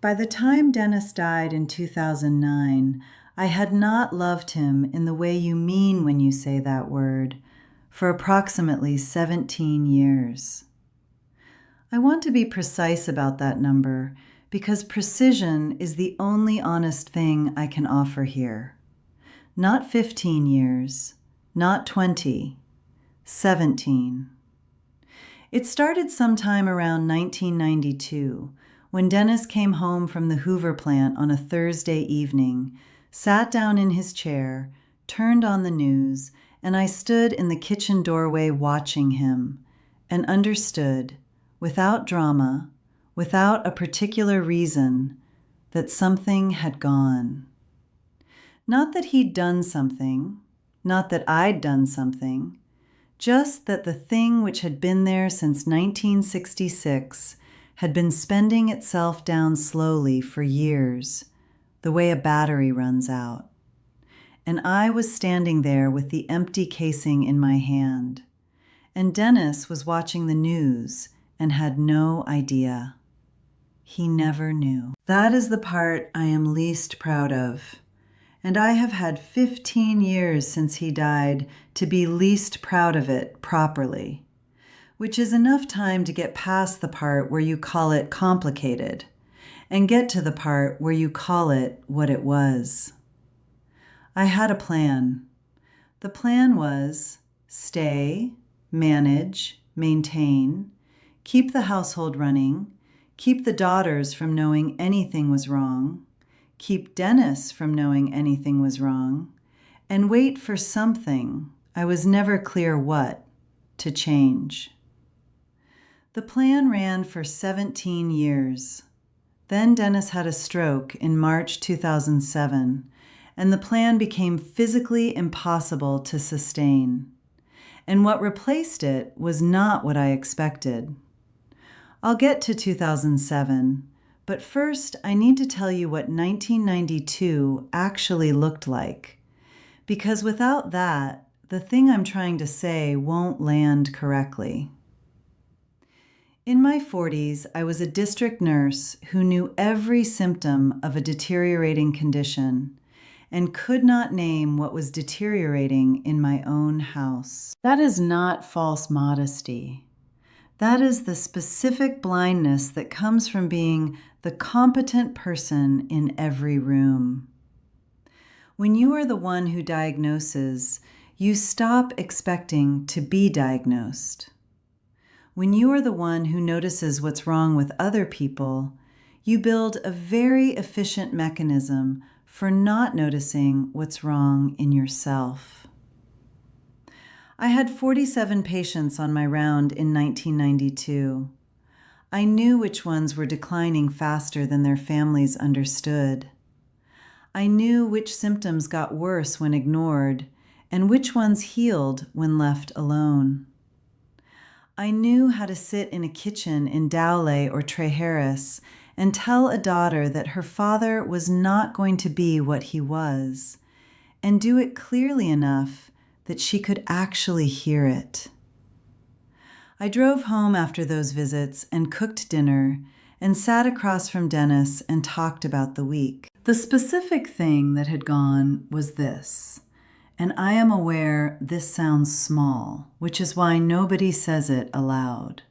By the time Dennis died in 2009, I had not loved him in the way you mean when you say that word for approximately 17 years. I want to be precise about that number because precision is the only honest thing I can offer here. Not 15 years, not 20, 17. It started sometime around 1992 when Dennis came home from the Hoover plant on a Thursday evening, sat down in his chair, turned on the news, and I stood in the kitchen doorway watching him and understood, without drama, without a particular reason, that something had gone. Not that he'd done something, not that I'd done something, just that the thing which had been there since 1966 had been spending itself down slowly for years, the way a battery runs out. And I was standing there with the empty casing in my hand, and Dennis was watching the news and had no idea. He never knew. That is the part I am least proud of. And I have had 15 years since he died to be least proud of it properly, which is enough time to get past the part where you call it complicated and get to the part where you call it what it was. I had a plan. The plan was stay, manage, maintain, keep the household running, keep the daughters from knowing anything was wrong, keep Dennis from knowing anything was wrong, and wait for something, I was never clear what, to change. The plan ran for 17 years. Then Dennis had a stroke in March 2007, and the plan became physically impossible to sustain. And what replaced it was not what I expected. I'll get to 2007, but first I need to tell you what 1992 actually looked like, because without that, the thing I'm trying to say won't land correctly. In my 40s, I was a district nurse who knew every symptom of a deteriorating condition and could not name what was deteriorating in my own house. That is not false modesty. That is the specific blindness that comes from being the competent person in every room. When you are the one who diagnoses, you stop expecting to be diagnosed. When you are the one who notices what's wrong with other people, you build a very efficient mechanism for not noticing what's wrong in yourself. I had 47 patients on my round in 1992. I knew which ones were declining faster than their families understood. I knew which symptoms got worse when ignored and which ones healed when left alone. I knew how to sit in a kitchen in Dowley or Trey Harris and tell a daughter that her father was not going to be what he was, and do it clearly enough that she could actually hear it. I drove home after those visits and cooked dinner and sat across from Dennis and talked about the week. The specific thing that had gone was this, and I am aware this sounds small, which is why nobody says it aloud.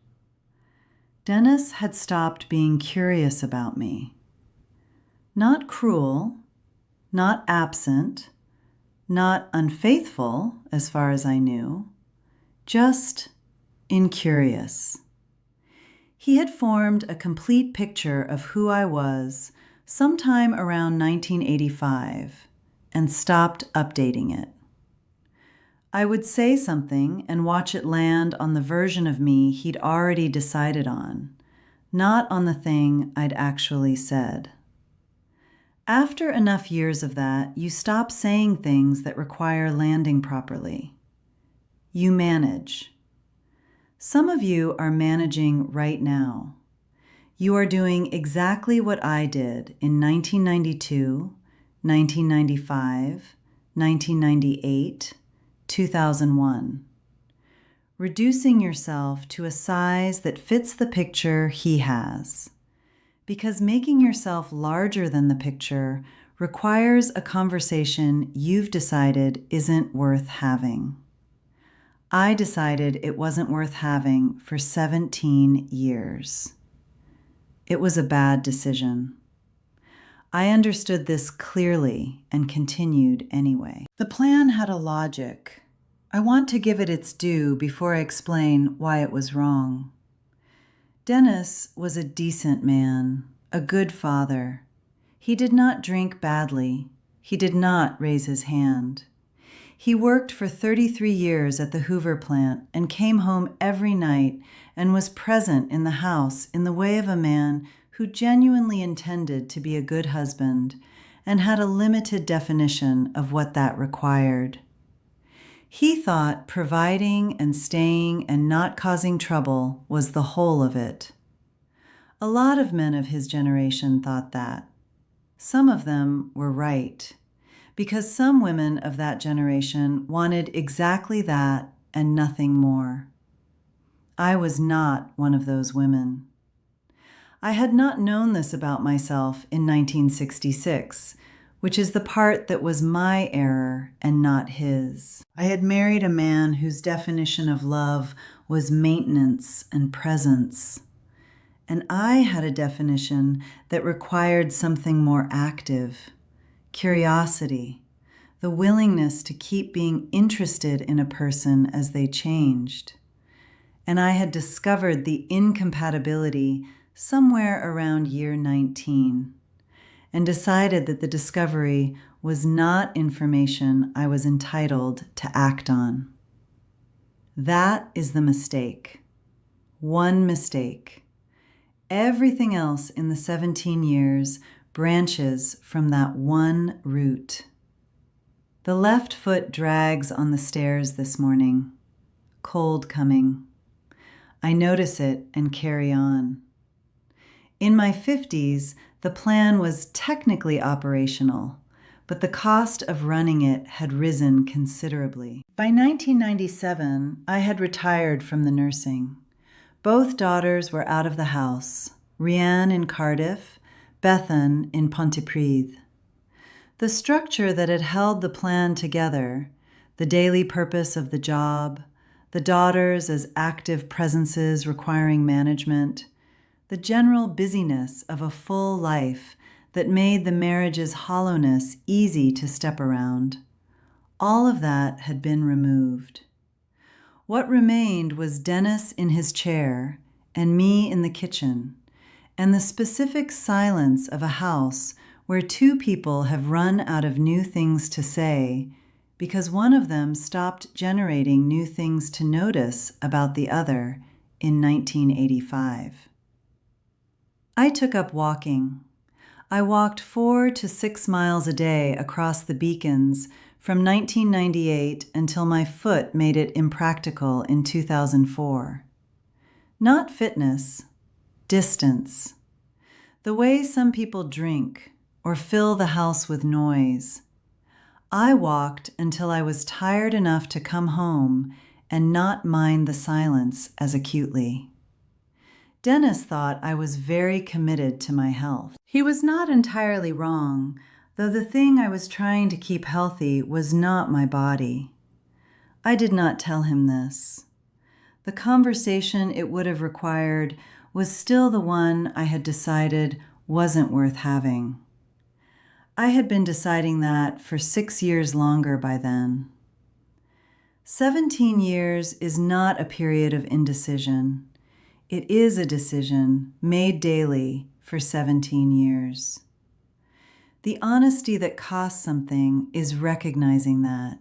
Dennis had stopped being curious about me. Not cruel, not absent, not unfaithful, as far as I knew, just incurious. He had formed a complete picture of who I was sometime around 1985 and stopped updating it. I would say something and watch it land on the version of me he'd already decided on, not on the thing I'd actually said. After enough years of that, you stop saying things that require landing properly. You manage. Some of you are managing right now. You are doing exactly what I did in 1992, 1995, 1998, 2001. Reducing yourself to a size that fits the picture he has. because making yourself larger than the picture requires a conversation you've decided isn't worth having. I decided it wasn't worth having for 17 years. It was a bad decision. I understood this clearly and continued anyway. The plan had a logic. I want to give it its due before I explain why it was wrong. Dennis was a decent man, a good father. He did not drink badly. He did not raise his hand. He worked for 33 years at the Hoover plant and came home every night and was present in the house in the way of a man who genuinely intended to be a good husband and had a limited definition of what that required. He thought providing and staying and not causing trouble was the whole of it. A lot of men of his generation thought that. Some of them were right, because some women of that generation wanted exactly that and nothing more. I was not one of those women. I had not known this about myself in 1966, which is the part that was my error and not his. I had married a man whose definition of love was maintenance and presence, and I had a definition that required something more active, curiosity, the willingness to keep being interested in a person as they changed. And I had discovered the incompatibility somewhere around year 19, and decided that the discovery was not information I was entitled to act on. That is the mistake. One mistake. Everything else in the 17 years branches from that one root. The left foot drags on the stairs this morning. Cold coming. I notice it and carry on. In my 50s, the plan was technically operational, but the cost of running it had risen considerably. By 1997, I had retired from the nursing. Both daughters were out of the house, Rianne in Cardiff, Bethan in Pontypridd. The structure that had held the plan together, the daily purpose of the job, the daughters as active presences requiring management, the general busyness of a full life that made the marriage's hollowness easy to step around. All of that had been removed. What remained was Dennis in his chair and me in the kitchen, and the specific silence of a house where two people have run out of new things to say because one of them stopped generating new things to notice about the other in 1985. I took up walking. I walked 4 to 6 miles a day across the beacons from 1998 until my foot made it impractical in 2004. Not fitness, distance. The way some people drink or fill the house with noise. I walked until I was tired enough to come home and not mind the silence as acutely. Dennis thought I was very committed to my health. He was not entirely wrong, though the thing I was trying to keep healthy was not my body. I did not tell him this. The conversation it would have required was still the one I had decided wasn't worth having. I had been deciding that for 6 years longer by then. 17 years is not a period of indecision. It is a decision made daily for 17 years. The honesty that costs something is recognizing that.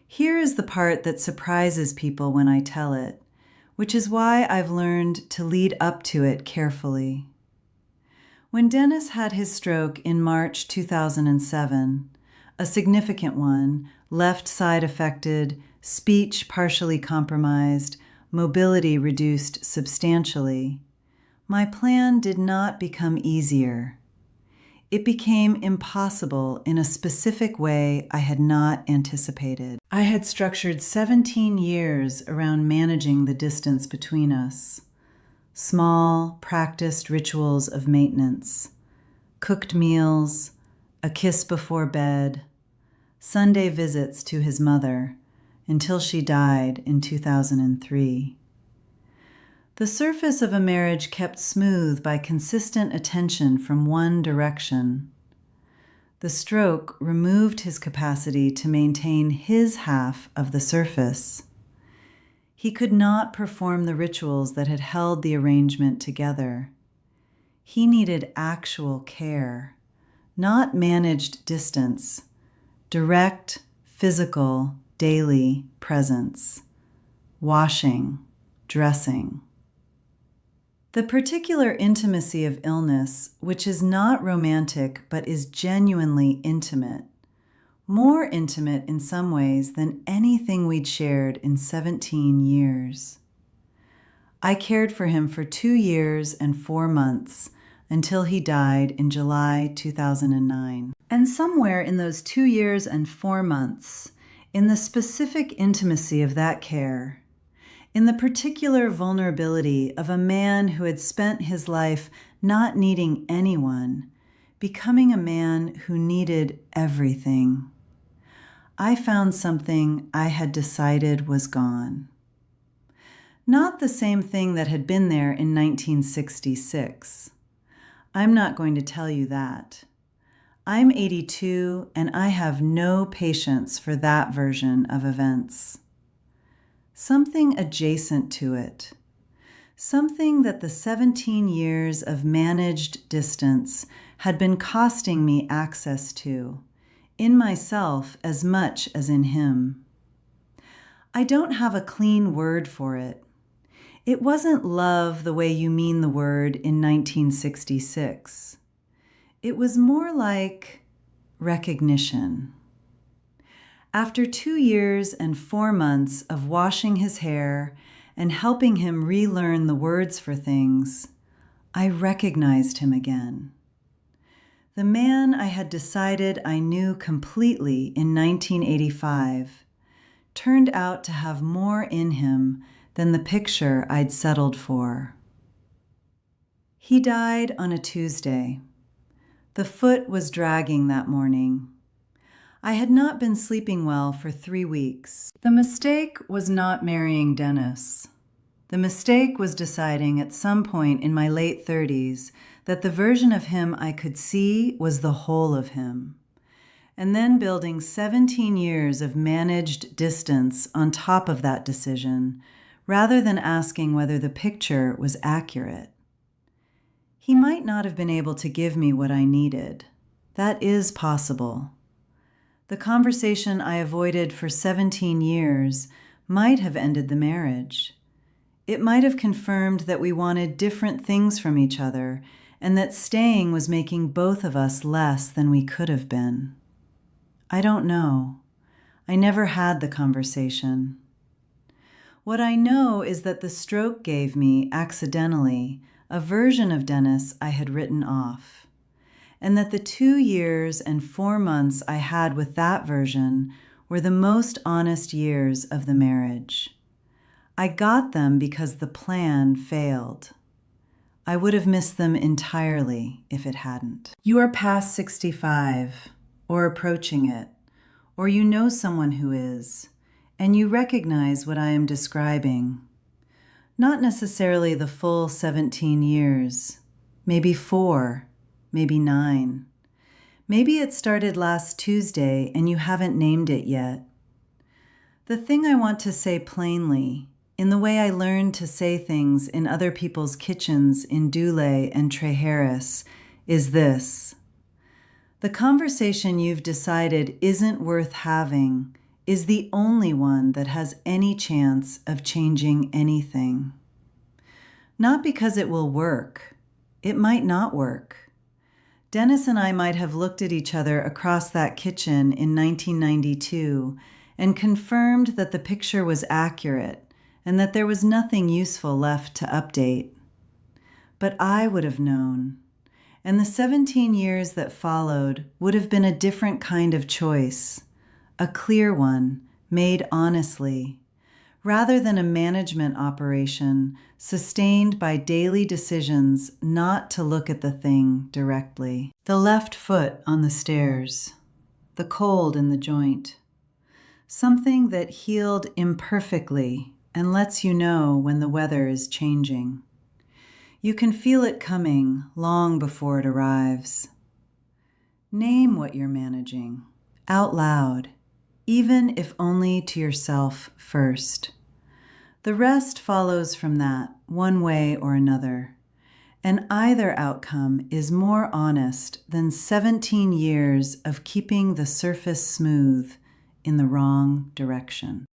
Here is the part that surprises people when I tell it, which is why I've learned to lead up to it carefully. When Dennis had his stroke in March 2007, a significant one, left side affected, speech partially compromised, mobility reduced substantially, my plan did not become easier. It became impossible in a specific way I had not anticipated. I had structured 17 years around managing the distance between us. small, practiced rituals of maintenance, cooked meals, a kiss before bed, Sunday visits to his mother until she died in 2003. The surface of a marriage kept smooth by consistent attention from one direction. The stroke removed his capacity to maintain his half of the surface. He could not perform the rituals that had held the arrangement together. He needed actual care, not managed distance, direct, physical, daily presence, washing, dressing. The particular intimacy of illness, which is not romantic but is genuinely intimate, more intimate in some ways than anything we'd shared in 17 years. I cared for him for 2 years and 4 months until he died in July 2009. And somewhere in those 2 years and 4 months, in the specific intimacy of that care, in the particular vulnerability of a man who had spent his life not needing anyone, becoming a man who needed everything, I found something I had decided was gone. Not the same thing that had been there in 1966. I'm not going to tell you that. I'm 82 and I have no patience for that version of events. Something adjacent to it. Something that the 17 years of managed distance had been costing me access to, in myself as much as in him. I don't have a clean word for it. It wasn't love the way you mean the word in 1966. It was more like recognition. After 2 years and 4 months of washing his hair and helping him relearn the words for things, I recognized him again. The man I had decided I knew completely in 1985 turned out to have more in him than the picture I'd settled for. He died on a Tuesday. The foot was dragging that morning. I had not been sleeping well for 3 weeks. The mistake was not marrying Dennis. The mistake was deciding at some point in my late 30s that the version of him I could see was the whole of him, and then building 17 years of managed distance on top of that decision, rather than asking whether the picture was accurate. He might not have been able to give me what I needed. That is possible. The conversation I avoided for 17 years might have ended the marriage. It might have confirmed that we wanted different things from each other and that staying was making both of us less than we could have been. I don't know. I never had the conversation. What I know is that the stroke gave me, accidentally, a version of Dennis I had written off, and that the 2 years and 4 months I had with that version were the most honest years of the marriage. I got them because the plan failed. I would have missed them entirely if it hadn't. You are past 65, or approaching it, or you know someone who is, and you recognize what I am describing. Not necessarily the full 17 years, maybe 4, maybe 9. Maybe it started last Tuesday and you haven't named it yet. The thing I want to say plainly, in the way I learned to say things in other people's kitchens in Dule and Treharris, is this. The conversation you've decided isn't worth having is the only one that has any chance of changing anything. Not because it will work. It might not work. Dennis and I might have looked at each other across that kitchen in 1992 and confirmed that the picture was accurate and that there was nothing useful left to update. But I would have known, and the 17 years that followed would have been a different kind of choice, a clear one, made honestly, rather than a management operation sustained by daily decisions not to look at the thing directly. The left foot on the stairs, the cold in the joint, something that healed imperfectly and lets you know when the weather is changing. You can feel it coming long before it arrives. Name what you're managing, out loud, even if only to yourself first. The rest follows from that, one way or another, and either outcome is more honest than 17 years of keeping the surface smooth in the wrong direction.